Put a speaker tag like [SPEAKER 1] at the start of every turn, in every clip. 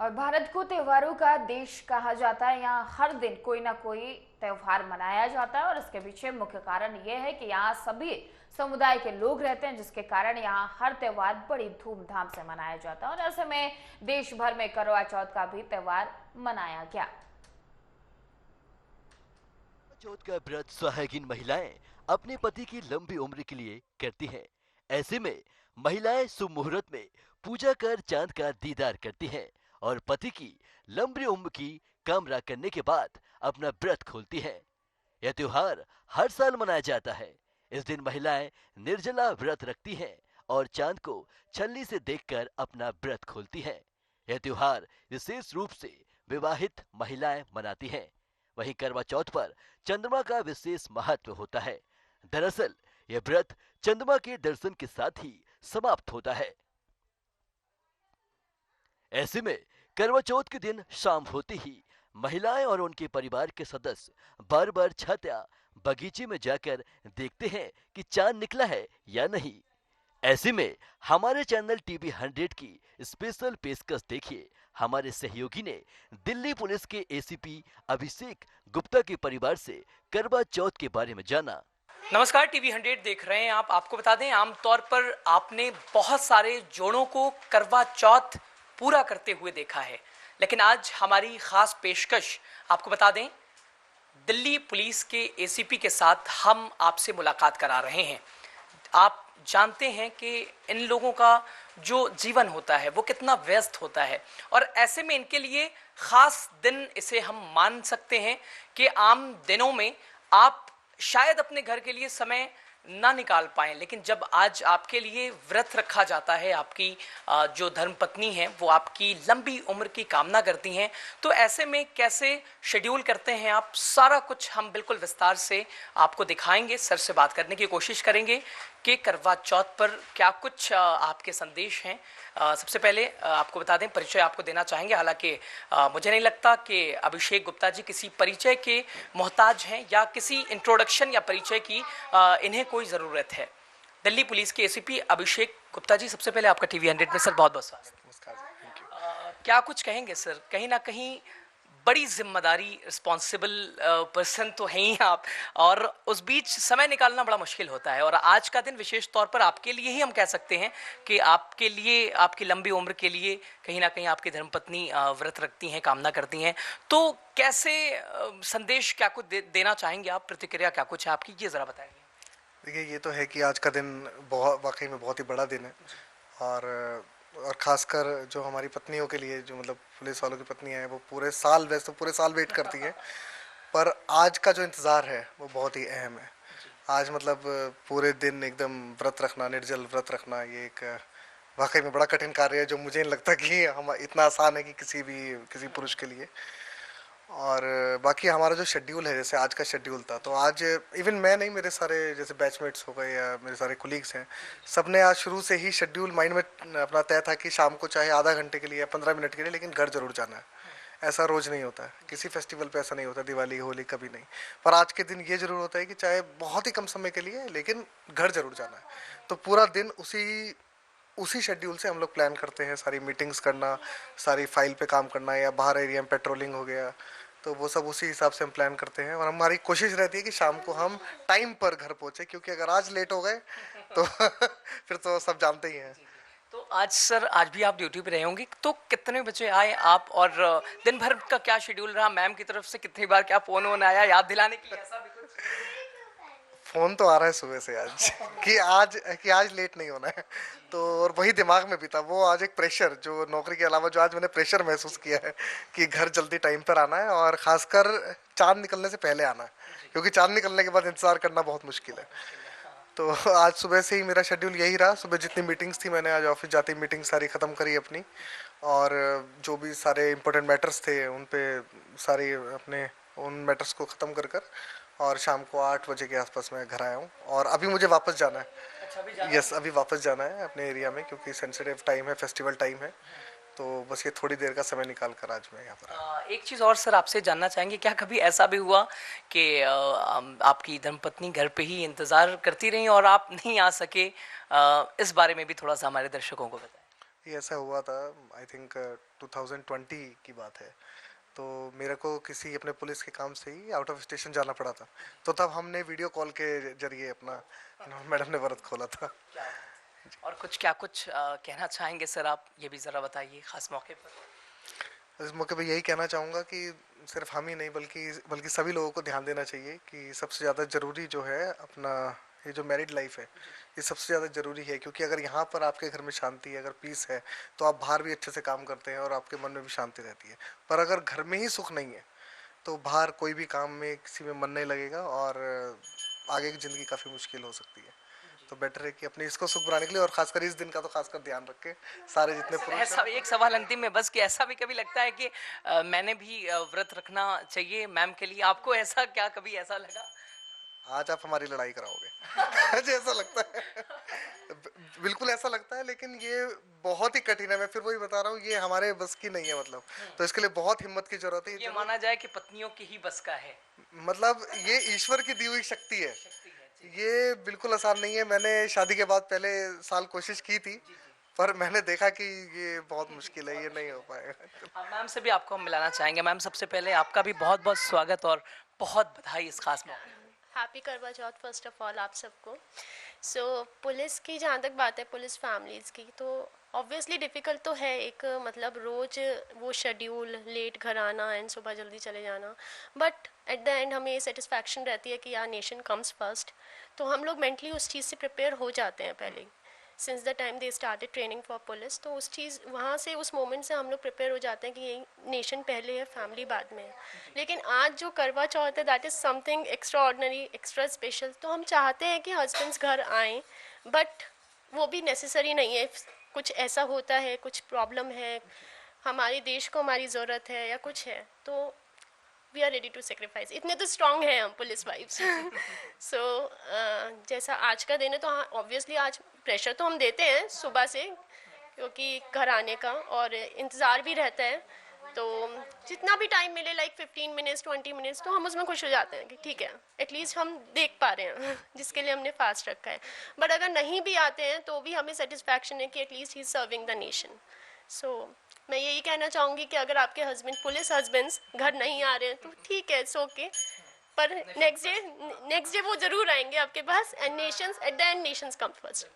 [SPEAKER 1] और भारत को त्योहारों का देश कहा जाता है। यहाँ हर दिन कोई ना कोई त्योहार मनाया जाता है और इसके पीछे मुख्य कारण ये है कि यहाँ सभी समुदाय के लोग रहते हैं, जिसके कारण यहाँ हर त्योहार बड़ी धूमधाम से मनाया जाता है। और ऐसे में देश भर में करवा चौथ का भी त्योहार मनाया गया।
[SPEAKER 2] चौथ का व्रत सुहागिन महिलाएं अपने पति की लंबी उम्र के लिए करती हैं। ऐसे में महिलाएं शुभ मुहूर्त में पूजा कर चांद का दीदार करती हैं और पति की लंबी उम्र की कामना करने के बाद अपना व्रत खोलती हैं। यह त्योहार हर साल मनाया जाता है। इस दिन महिलाएं निर्जला व्रत रखती हैं और चांद को छलनी से देखकर अपना व्रत खोलती हैं। यह त्योहार विशेष रूप से विवाहित महिलाएं मनाती हैं। वहीं करवा चौथ पर चंद्रमा का विशेष महत्व होता है। दरअसल यह व्रत चंद्रमा के दर्शन के साथ ही समाप्त होता है। ऐसे में करवा चौथ के दिन शाम होते ही महिलाएं और उनके परिवार के सदस्य बार बार छत या बगीचे में जाकर देखते हैं कि चांद निकला है या नहीं। ऐसे में हमारे चैनल टीवी 100 की स्पेशल पेशकश देखिए। हमारे सहयोगी ने दिल्ली पुलिस के एसीपी अभिषेक गुप्ता के परिवार से करवा चौथ के बारे में जाना।
[SPEAKER 3] नमस्कार, टीवी 100 देख रहे हैं आप। आपको बता दें, आमतौर पर आपने बहुत सारे जोड़ों को करवा चौथ पूरा करते हुए देखा है, लेकिन आज हमारी खास पेशकश आपको बता दें, दिल्ली पुलिस के एसीपी के साथ हम आपसे मुलाकात करा रहे हैं। आप जानते हैं कि इन लोगों का जो जीवन होता है वो कितना व्यस्त होता है, और ऐसे में इनके लिए खास दिन इसे हम मान सकते हैं कि आम दिनों में आप शायद अपने घर के लिए समय ना निकाल पाएं, लेकिन जब आज आपके लिए व्रत रखा जाता है, आपकी जो धर्मपत्नी है वो आपकी लंबी उम्र की कामना करती हैं, तो ऐसे में कैसे शेड्यूल करते हैं आप, सारा कुछ हम बिल्कुल विस्तार से आपको दिखाएंगे। सर से बात करने की कोशिश करेंगे कि करवा चौथ पर क्या कुछ आपके संदेश हैं। सबसे पहले आपको बता दें, परिचय आपको देना चाहेंगे। हालांकि मुझे नहीं लगता कि अभिषेक गुप्ता जी किसी परिचय के मोहताज हैं या किसी इंट्रोडक्शन या परिचय की इन्हें कोई ज़रूरत है। दिल्ली पुलिस के एसीपी अभिषेक गुप्ता जी, सबसे पहले आपका टीवी 100 में सर बहुत बहुत स्वागत। क्या कुछ कहेंगे सर? कहीं ना कहीं बड़ी जिम्मेदारी, रिस्पॉन्सिबल पर्सन तो हैं ही आप, और उस बीच समय निकालना बड़ा मुश्किल होता है। और आज का दिन विशेष तौर पर आपके लिए ही हम कह सकते हैं कि आपके लिए, आपकी लंबी उम्र के लिए कहीं ना कहीं आपकी धर्मपत्नी व्रत रखती हैं, कामना करती हैं। तो कैसे संदेश क्या कुछ देना चाहेंगे आप? प्रतिक्रिया क्या कुछ है आपकी, ये ज़रा बताएंगे।
[SPEAKER 4] देखिए, ये तो है कि आज का दिन बहुत वाकई में बहुत ही बड़ा दिन है। और ख़ासकर जो हमारी पत्नियों के लिए, जो मतलब पुलिस वालों की पत्नियां हैं, वो पूरे साल, वैसे तो पूरे साल वेट करती हैं, पर आज का जो इंतज़ार है वो बहुत ही अहम है। आज मतलब पूरे दिन एकदम व्रत रखना, निर्जल व्रत रखना, ये एक वाकई में बड़ा कठिन कार्य है, जो मुझे नहीं लगता कि हम इतना आसान है कि किसी पुरुष के लिए। और बाकी हमारा जो शेड्यूल है, जैसे आज का शेड्यूल था, तो आज इवन मैं नहीं, मेरे सारे जैसे बैचमेट्स हो गए या मेरे सारे कोलीग्स हैं, सब ने आज शुरू से ही शेड्यूल माइंड में अपना तय था कि शाम को चाहे आधा घंटे के लिए या 15 मिनट के लिए, लेकिन घर जरूर जाना है। ऐसा रोज़ नहीं होता है, किसी फेस्टिवल पे ऐसा नहीं होता, दिवाली होली कभी नहीं, पर आज के दिन ये ज़रूर होता है कि चाहे बहुत ही कम समय के लिए, लेकिन घर जरूर जाना है। तो पूरा दिन उसी शेड्यूल से हम लोग प्लान करते हैं, सारी मीटिंग्स करना, सारी फाइल पे काम करना, या बाहर एरिया में पेट्रोलिंग हो गया, तो वो सब उसी हिसाब से हम प्लान करते हैं। और हमारी कोशिश रहती है कि शाम को हम टाइम पर घर पहुंचे, क्योंकि अगर आज लेट हो गए तो फिर तो सब जानते ही हैं।
[SPEAKER 3] तो आज सर, आज भी आप ड्यूटी पे रहे होंगे, तो कितने बजे आए आप, और दिन भर का क्या शेड्यूल रहा? मैम की तरफ से कितनी बार क्या फोन आया याद दिलाने के लिए, ऐसा भी कुछ?
[SPEAKER 4] फ़ोन तो आ रहा है सुबह से आज कि आज लेट नहीं होना है, तो और वही दिमाग में भी था, वो आज एक प्रेशर, जो नौकरी के अलावा जो आज मैंने प्रेशर महसूस किया है कि घर जल्दी टाइम पर आना है, और ख़ासकर चाँद निकलने से पहले आना है, क्योंकि चाँद निकलने के बाद इंतज़ार करना बहुत मुश्किल है। तो आज सुबह से ही मेरा शेड्यूल यही रहा। सुबह जितनी मीटिंग्स थी, मैंने आज ऑफिस जाते ही मीटिंग सारी ख़त्म करी अपनी, और जो भी सारे इम्पोर्टेंट मैटर्स थे उन पे सारी अपने उन मैटर्स को ख़त्म कर और शाम को 8 बजे के आसपास मैं घर आया हूँ, और अभी मुझे वापस जाना है।
[SPEAKER 3] अच्छा, अभी जाना
[SPEAKER 4] यस, अभी वापस जाना है अपने एरिया में, क्योंकि सेंसिटिव टाइम है, फेस्टिवल टाइम है, तो बस ये थोड़ी देर का समय निकाल कर आज मैं यहाँ पर आया।
[SPEAKER 3] एक चीज़ और सर आपसे जानना चाहेंगे, क्या कभी ऐसा भी हुआ कि आपकी धर्मपत्नी घर पे ही इंतज़ार करती रही और आप नहीं आ सके? इस बारे में भी थोड़ा सा हमारे दर्शकों को बताएं।
[SPEAKER 4] ये ऐसा हुआ था, आई थिंक 2020 की बात है। तो मेरे को किसी अपने पुलिस के काम से ही आउट ऑफ स्टेशन जाना पड़ा था, तो तब हमने वीडियो कॉल के जरिए अपना मैडम ने व्रत खोला था।
[SPEAKER 3] और कुछ कहना चाहेंगे सर आप, ये भी ज़रा बताइए खास मौके पर।
[SPEAKER 4] इस मौके पे यही कहना चाहूँगा कि सिर्फ हम ही नहीं बल्कि सभी लोगों को ध्यान देना चाहिए कि सबसे ज़्यादा ज़रूरी जो है अपना ये जो मैरिड लाइफ है, ये सबसे ज़्यादा ज़रूरी है। क्योंकि अगर यहाँ पर आपके घर में शांति है, अगर पीस है, तो आप बाहर भी अच्छे से काम करते हैं और आपके मन में भी शांति रहती है। पर अगर घर में ही सुख नहीं है तो बाहर कोई भी काम में किसी में मन नहीं लगेगा और आगे की ज़िंदगी काफ़ी मुश्किल हो सकती है। तो बेटर है कि अपने इसको सुख बनाने के लिए और खासकर इस दिन का तो खासकर ध्यान रखें सारे जितने पुरुष
[SPEAKER 3] ऐसा एक सवाल अंतिम में बस कि ऐसा भी कभी लगता है कि मैंने भी व्रत रखना चाहिए मैम के लिए, आपको ऐसा क्या कभी ऐसा लगा?
[SPEAKER 4] आज आप हमारी लड़ाई कराओगे। मुझे ऐसा लगता है, बिल्कुल ऐसा लगता है, लेकिन ये बहुत ही कठिन है। मैं फिर वही बता रहा हूँ, ये हमारे बस की नहीं है। मतलब तो इसके लिए बहुत हिम्मत की जरूरत है।
[SPEAKER 3] ये माना जाए कि पत्नियों की ही बस का है,
[SPEAKER 4] मतलब ये ईश्वर की दी हुई शक्ति है, ये बिल्कुल आसान नहीं है। मैंने शादी के बाद पहले साल कोशिश की थी, पर मैंने देखा कि ये बहुत मुश्किल है, ये नहीं हो पाएगा।
[SPEAKER 3] मैम से भी आपको हम मिलाना चाहेंगे। मैम सबसे पहले आपका भी बहुत बहुत स्वागत और बहुत बधाई इस खास मौके।
[SPEAKER 5] हैप्पी करवा चौथ फर्स्ट ऑफ ऑल आप सबको। सो पुलिस की जहाँ तक बात है, पुलिस फैमिलीज़ की, तो ऑब्वियसली डिफ़िकल्ट तो है एक, मतलब रोज़ वो शेड्यूल, लेट घर आना एंड सुबह जल्दी चले जाना, बट एट द एंड हमें ये सेटिस्फैक्शन रहती है कि यार नेशन कम्स फर्स्ट। तो हम लोग मेंटली उस चीज़ से प्रिपेयर हो जाते हैं पहले ही, since the time they started training for police. तो उस चीज़ वहाँ से, उस मोमेंट से हम लोग प्रिपेयर हो जाते हैं कि ये नेशन पहले है, फैमिली बाद में है। लेकिन आज जो करवा चौथ है, that is something extra ordinary, extra special. तो हम चाहते हैं कि हस्बैंड्स घर आएँ, बट वो भी नेसेसरी नहीं है। कुछ ऐसा होता है, कुछ प्रॉब्लम है, हमारे देश को हमारी ज़रूरत है या कुछ है, तो we are ready to sacrifice. इतने तो स्ट्रॉन्ग हैं हम पुलिस वाइफ्स। सो जैसा आज का दिन है, तो हाँ ऑब्वियसली आज प्रेशर तो हम देते हैं सुबह से, क्योंकि घर आने का और इंतज़ार भी रहता है। तो जितना भी टाइम मिले, लाइक 15 मिनट्स 20 मिनट्स, तो हम उसमें खुश हो जाते हैं कि ठीक है, एटलीस्ट हम देख पा रहे हैं जिसके लिए हमने फास्ट रखा है। बट अगर नहीं भी आते हैं तो भी हमें सेटिस्फैक्शन है कि at least he is serving the nation. So मैं यही कहना चाहूँगी कि अगर आपके हस्बैंड, पुलिस हस्बैंड्स घर नहीं आ रहे हैं तो ठीक है, इट्स ओके, पर नेक्स्ट डे वो ज़रूर आएंगे आपके पास। And nations at the end nations come first.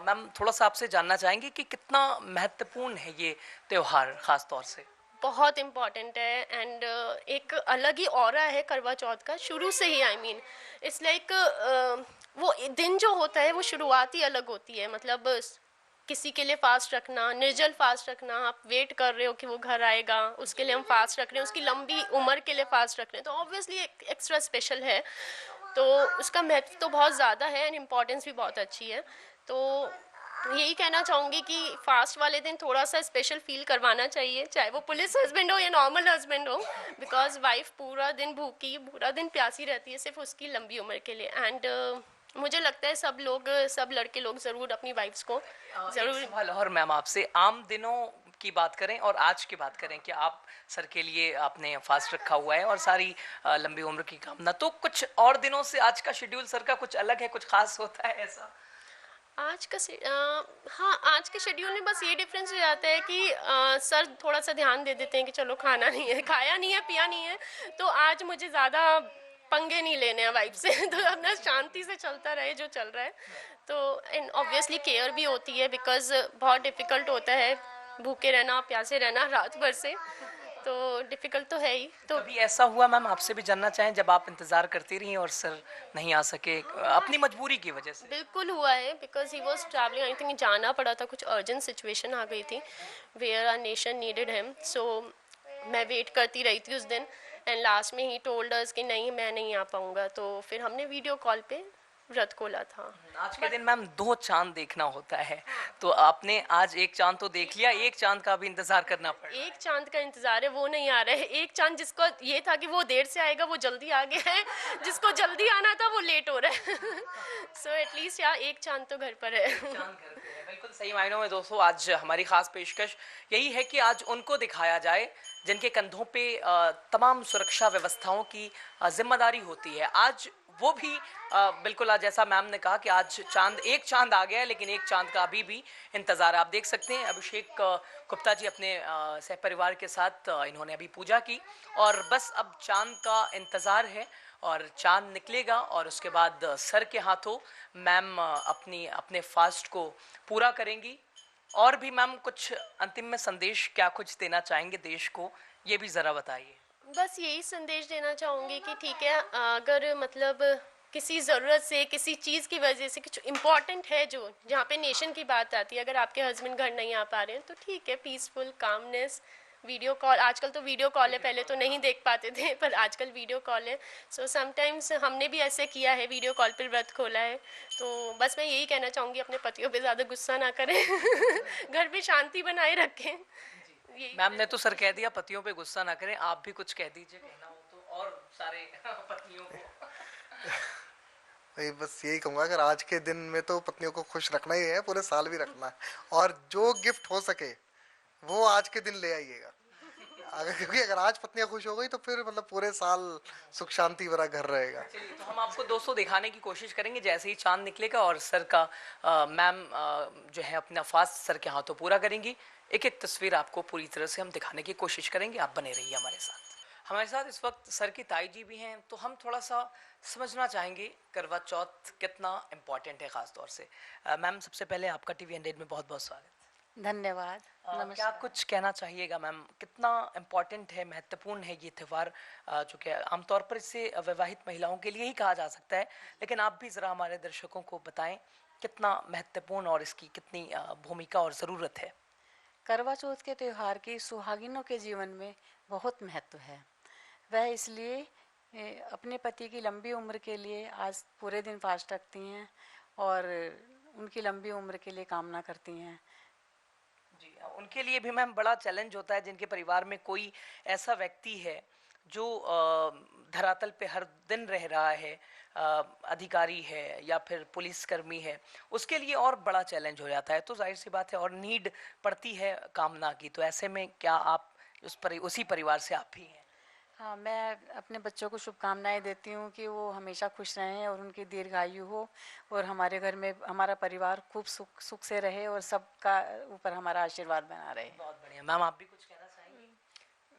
[SPEAKER 3] Ma'am थोड़ा सा आपसे जानना चाहेंगे कि कितना महत्वपूर्ण है ये त्यौहार खास तौर से?
[SPEAKER 5] बहुत इम्पॉर्टेंट है एंड एक अलग ही ऑरा है करवा चौथ का, शुरू से ही। आई मीन इट्स लाइक वो दिन जो होता है वो शुरुआत ही अलग होती है। मतलब किसी के लिए फास्ट रखना, निर्जल फास्ट रखना, आप वेट कर रहे हो कि वो घर आएगा, उसके लिए हम फास्ट रख रहे हैं, उसकी लंबी उम्र के लिए फास्ट रख रहे हैं, तो ऑब्वियसली एक एक्स्ट्रा स्पेशल है। तो उसका महत्व तो बहुत ज़्यादा है एंड इम्पॉर्टेंस भी बहुत अच्छी है। तो यही कहना चाहूँगी कि फास्ट वाले दिन थोड़ा सा स्पेशल फील करवाना चाहिए, चाहे वो पुलिस हस्बैंड हो या नॉर्मल हस्बैंड हो, बिकॉज वाइफ पूरा दिन भूखी, पूरा दिन प्यासी रहती है सिर्फ उसकी लंबी उम्र के लिए। एंड मुझे लगता है सब लोग, सब लड़के लोग ज़रूर अपनी वाइफ्स को ज़रूर।
[SPEAKER 3] सवाल और मैम आपसे, आम दिनों की बात करें और आज की बात करें कि आप सर के लिए आपने फास्ट रखा हुआ है और सारी लंबी उम्र की कामना, तो कुछ और दिनों से आज का शेड्यूल सर का कुछ अलग है, कुछ खास होता है ऐसा?
[SPEAKER 5] आज का हाँ, आज के शेड्यूल में बस ये डिफरेंस हो जाता है कि सर थोड़ा सा ध्यान दे देते हैं कि चलो खाना नहीं है, खाया नहीं है, पिया नहीं है, तो आज मुझे ज़्यादा पंगे नहीं लेने हैं वाइफ से। तो अपना शांति से चलता रहे जो चल रहा है। तो एंड ऑब्वियसली केयर भी होती है, बिकॉज बहुत डिफ़िकल्ट होता है भूखे रहना, प्यासे रहना रात भर से, तो डिफ़िकल्ट तो है ही। तो
[SPEAKER 3] कभी ऐसा हुआ मैम, आपसे भी जानना चाहें, जब आप इंतज़ार करती रही और सर नहीं आ सके अपनी मजबूरी की वजह से?
[SPEAKER 5] बिल्कुल हुआ है, because he was travelling, I think जाना पड़ा था, कुछ अर्जेंट सिचुएशन आ गई थी where our nation needed him. So मैं वेट करती रही थी उस दिन एंड लास्ट में ही टोल्ड अस कि नहीं मैं नहीं आ पाऊँगा। तो फिर हमने वीडियो कॉल पे व्रत खोला था।
[SPEAKER 3] आज के दिन मैम 2 चांद देखना होता है, तो आपने आज एक चांद तो देख लिया, एक चांद का भी इंतजार करना पड़ा।
[SPEAKER 5] एक चांद का इंतजार है, वो नहीं आ रहा है। एक चांद जिसको ये था कि वो देर से आएगा वो जल्दी आ गया है, जिसको जल्दी आना था वो लेट हो रहा है। सो एटलीस्ट यार एक चांद तो घर पर है।
[SPEAKER 3] बिल्कुल सही मायनों में दोस्तों, आज हमारी खास पेशकश यही है कि आज उनको दिखाया जाए जिनके कंधों पे तमाम सुरक्षा व्यवस्थाओं की जिम्मेदारी होती है। आज वो भी बिल्कुल आज जैसा मैम ने कहा कि आज एक चांद आ गया है, लेकिन एक चांद का अभी भी इंतज़ार। आप देख सकते हैं अभिषेक गुप्ता जी अपने सहपरिवार के साथ इन्होंने अभी पूजा की और बस अब चांद का इंतज़ार है और चांद निकलेगा और उसके बाद सर के हाथों मैम अपने फास्ट को पूरा करेंगी। और भी मैम कुछ अंतिम में संदेश क्या कुछ देना चाहेंगे देश को, ये भी ज़रा बताइए।
[SPEAKER 5] बस यही संदेश देना चाहूँगी कि ठीक है, अगर मतलब किसी ज़रूरत से, किसी चीज़ की वजह से कुछ इम्पॉर्टेंट है जो जहाँ पे नेशन की बात आती है, अगर आपके हस्बैंड घर नहीं आ पा रहे हैं तो ठीक है, पीसफुल कामनेस, वीडियो कॉल, आजकल तो वीडियो कॉल है, पहले तो नहीं देख पाते थे पर आजकल वीडियो कॉल है। सो समटाइम्स हमने भी ऐसे किया है, वीडियो कॉल पर व्रत खोला है। तो बस मैं यही कहना चाहूँगी, अपने पतियों पे ज़्यादा गुस्सा ना करें घर पे शांति बनाए रखें।
[SPEAKER 3] मैम ने तो सर कह दिया पतियों पे गुस्सा ना करें, आप भी कुछ कह दीजिए कहना हो तो, और सारे पत्नियों को।
[SPEAKER 4] भाई बस यही कहूँगा, अगर आज के दिन में तो पत्नियों को खुश रखना ही है, पूरे साल भी रखना है, और जो गिफ्ट हो सके वो आज के दिन ले आइएगा। क्योंकि अगर आज पत्नियां खुश हो गई तो फिर मतलब पूरे साल सुख शांति भरा घर रहेगा।
[SPEAKER 3] चलिए, तो हम आपको दोस्तों दिखाने की कोशिश करेंगे जैसे ही चांद निकलेगा और सर का मैम जो है अपना फास्ट सर के हाथों पूरा करेंगी। एक एक तस्वीर आपको पूरी तरह से हम दिखाने की कोशिश करेंगे, आप बने रहिए हमारे साथ। हमारे साथ इस वक्त सर की ताई जी भी हैं, तो हम थोड़ा सा समझना चाहेंगे करवा चौथ कितना इम्पोर्टेंट है ख़ास तौर से। मैम सबसे पहले आपका टीवी 100 में बहुत बहुत स्वागत।
[SPEAKER 6] धन्यवाद।
[SPEAKER 3] क्या
[SPEAKER 6] नमस्कार।
[SPEAKER 3] कुछ कहना चाहिएगा मैम, कितना इम्पोर्टेंट है, महत्वपूर्ण है ये त्यौहार, जो कि आमतौर पर इसे विवाहित महिलाओं के लिए ही कहा जा सकता है, लेकिन आप भी ज़रा हमारे दर्शकों को बताएं कितना महत्वपूर्ण और इसकी कितनी भूमिका और ज़रूरत है।
[SPEAKER 6] करवा चौथ के त्यौहार की सुहागिनों के जीवन में बहुत महत्व है। वह इसलिए अपने पति की लंबी उम्र के लिए आज पूरे दिन फास्ट रखती हैं और उनकी लंबी उम्र के लिए कामना करती हैं।
[SPEAKER 3] जी, उनके लिए भी मैम बड़ा चैलेंज होता है जिनके परिवार में कोई ऐसा व्यक्ति है जो धरातल पे हर दिन रह रहा है, अधिकारी है या फिर पुलिसकर्मी है, उसके लिए और बड़ा चैलेंज हो जाता है। तो जाहिर सी बात है और नीड पड़ती है कामना की। तो ऐसे में क्या आप उसी परिवार से आप भी हैं?
[SPEAKER 6] हाँ, मैं अपने बच्चों को शुभकामनाएं देती हूँ कि वो हमेशा खुश रहें और उनकी दीर्घायु हो और हमारे घर में हमारा परिवार खूब सुख से रहे और सबका ऊपर हमारा आशीर्वाद बना रहे।
[SPEAKER 3] बहुत बढ़िया। मैम आप भी कुछ कहना चाहेंगी?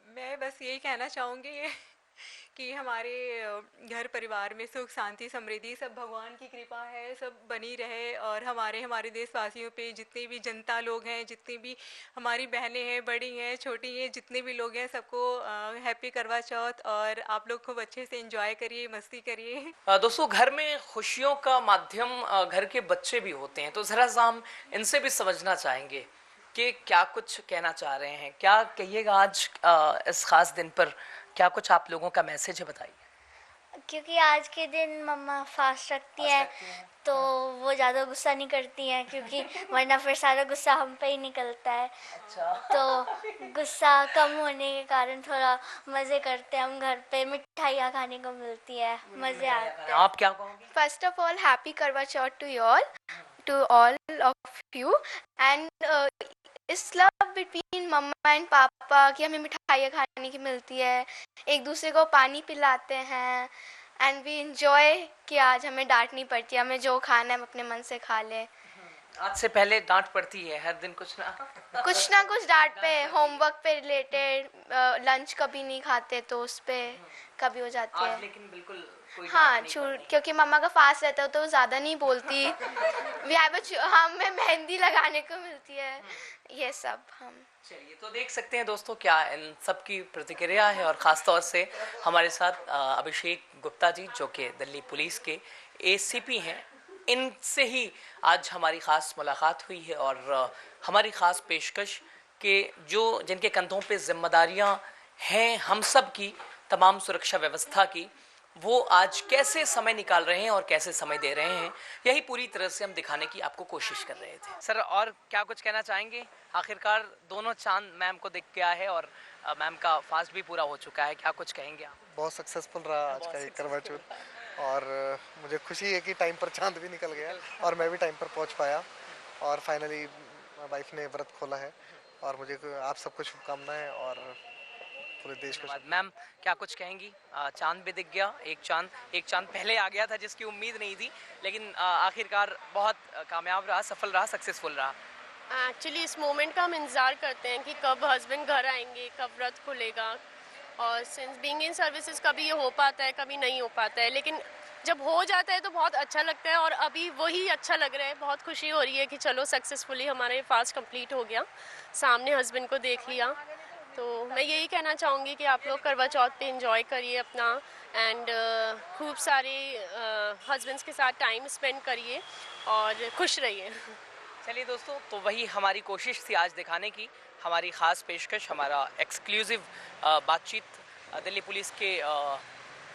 [SPEAKER 7] मैं बस यही कहना चाहूँगी कि हमारे घर परिवार में सुख शांति समृद्धि सब भगवान की कृपा है, सब बनी रहे और हमारे देशवासियों पे जितने भी जनता लोग हैं, जितनी भी हमारी बहनें हैं, बड़ी हैं, छोटी हैं, जितने भी लोग हैं, सबको हैप्पी करवा चौथ। और आप लोग खूब अच्छे से एंजॉय करिए, मस्ती करिए।
[SPEAKER 3] दोस्तों, घर में खुशियों का माध्यम घर के बच्चे भी होते हैं, तो ज़रा सा हम इनसे भी समझना चाहेंगे कि क्या कुछ कहना चाह रहे हैं, क्या कहिएगा आज इस खास दिन पर, क्या कुछ आप लोगों का मैसेज है, बताइए।
[SPEAKER 8] क्योंकि आज के दिन मम्मा फास्ट रखती हैं तो वो ज़्यादा गुस्सा नहीं करती हैं, क्योंकि वरना फिर सारा गुस्सा हम पे ही निकलता है। तो गुस्सा कम होने के कारण थोड़ा मज़े करते हैं हम, घर पे मिठाइयाँ खाने को मिलती है, मज़े आते हैं।
[SPEAKER 3] आप क्या कहोगे?
[SPEAKER 9] First of all, happy Karwa Chauth to all of you, and इस लव बिटवीन मम्मा एंड पापा कि हमें मिठाइयाँ खाने की मिलती है, एक दूसरे को पानी पिलाते हैं, एंड वी इंजॉय कि आज हमें डांट नहीं पड़ती, हमें जो खाना है हम अपने मन से खा ले।
[SPEAKER 3] आज से पहले डांट पड़ती है हर दिन कुछ ना
[SPEAKER 9] कुछ डांट पे, होमवर्क पे रिलेटेड, लंच कभी नहीं खाते तो उस पे कभी हो जाती है।
[SPEAKER 3] लेकिन बिल्कुल कोई
[SPEAKER 9] हाँ, क्योंकि मम्मा का फास्ट रहता है तो ज़्यादा नहीं बोलती। हमें मेहंदी लगाने को मिलती है, ये सब हम।
[SPEAKER 3] चलिए, तो देख सकते हैं दोस्तों क्या इन सब की प्रतिक्रिया है। और ख़ास तौर से हमारे साथ अभिषेक गुप्ता जी जो कि दिल्ली पुलिस के ACP हैं, इनसे ही आज हमारी ख़ास मुलाकात हुई है और हमारी ख़ास पेशकश के जिनके कंधों पे जिम्मेदारियां हैं हम सब की, तमाम सुरक्षा व्यवस्था की, वो आज कैसे समय निकाल रहे हैं और कैसे समय दे रहे हैं, यही पूरी तरह से हम दिखाने की आपको कोशिश कर रहे थे। सर, और क्या कुछ कहना चाहेंगे? आखिरकार दोनों चांद मैम को दिख गया है और मैम का फास्ट भी पूरा हो चुका है, क्या कुछ कहेंगे आप?
[SPEAKER 4] बहुत सक्सेसफुल रहा आज का ये करवा चौथ, और मुझे खुशी है कि टाइम पर चांद भी निकल गया और मैं भी टाइम पर पहुंच पाया, और फाइनली वाइफ ने व्रत खोला है, और मुझे आप सबको शुभकामनाएं और पूरे देश को।
[SPEAKER 3] मैम क्या कुछ कहेंगी? चांद भी दिख गया, एक चांद पहले आ गया था जिसकी उम्मीद नहीं थी, लेकिन आखिरकार बहुत कामयाब रहा, सफल रहा, सक्सेसफुल रहा।
[SPEAKER 5] एक्चुअली इस मोमेंट का हम इंतज़ार करते हैं कि कब हस्बैंड घर आएंगे, कब व्रत खुलेगा, और सिंस बीइंग इन सर्विसेज कभी ये हो पाता है, कभी नहीं हो पाता है, लेकिन जब हो जाता है तो बहुत अच्छा लगता है। और अभी वही अच्छा लग रहा है, बहुत खुशी हो रही है कि चलो सक्सेसफुली हमारे फास्ट कंप्लीट हो गया, सामने हस्बैंड को देख लिया। तो मैं यही कहना चाहूँगी कि आप लोग करवा चौथ पे एंजॉय करिए अपना, एंड खूब सारे हस्बैंड्स के साथ टाइम स्पेंड करिए और खुश रहिए।
[SPEAKER 3] चलिए दोस्तों, तो वही हमारी कोशिश थी आज दिखाने की, हमारी ख़ास पेशकश, हमारा एक्सक्लूसिव बातचीत दिल्ली पुलिस के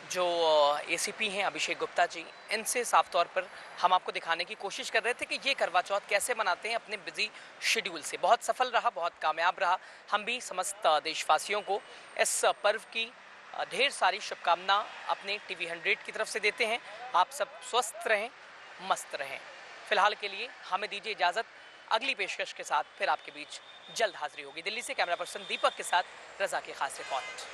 [SPEAKER 3] जो एसीपी हैं अभिषेक गुप्ता जी, इनसे साफ तौर पर हम आपको दिखाने की कोशिश कर रहे थे कि ये करवा चौथ कैसे मनाते हैं अपने बिजी शेड्यूल से। बहुत सफल रहा, बहुत कामयाब रहा। हम भी समस्त देशवासियों को इस पर्व की ढेर सारी शुभकामना अपने टीवी 100 की तरफ से देते हैं। आप सब स्वस्थ रहें, मस्त रहें। फिलहाल के लिए हमें दीजिए इजाज़त। अगली पेशकश के साथ फिर आपके बीच जल्द हाजिरी होगी। दिल्ली से कैमरा पर्सन दीपक के साथ रज़ा की खास रिपोर्ट।